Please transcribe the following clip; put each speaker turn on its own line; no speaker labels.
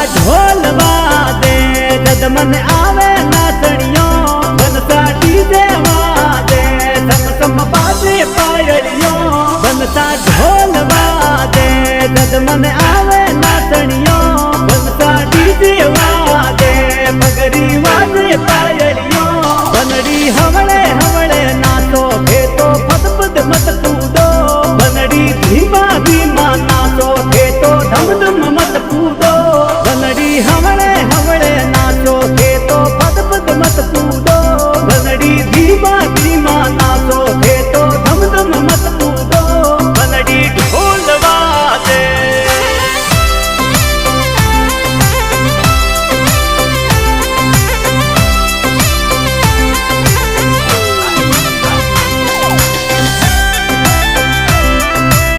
ઢોલ વાદે જદ મને આવે નાચણીઓ બનતા ડીજે વાદે સમ સમ બાજે પાયડીઓ બનતા ઢોલ વાદે જદ મને આવે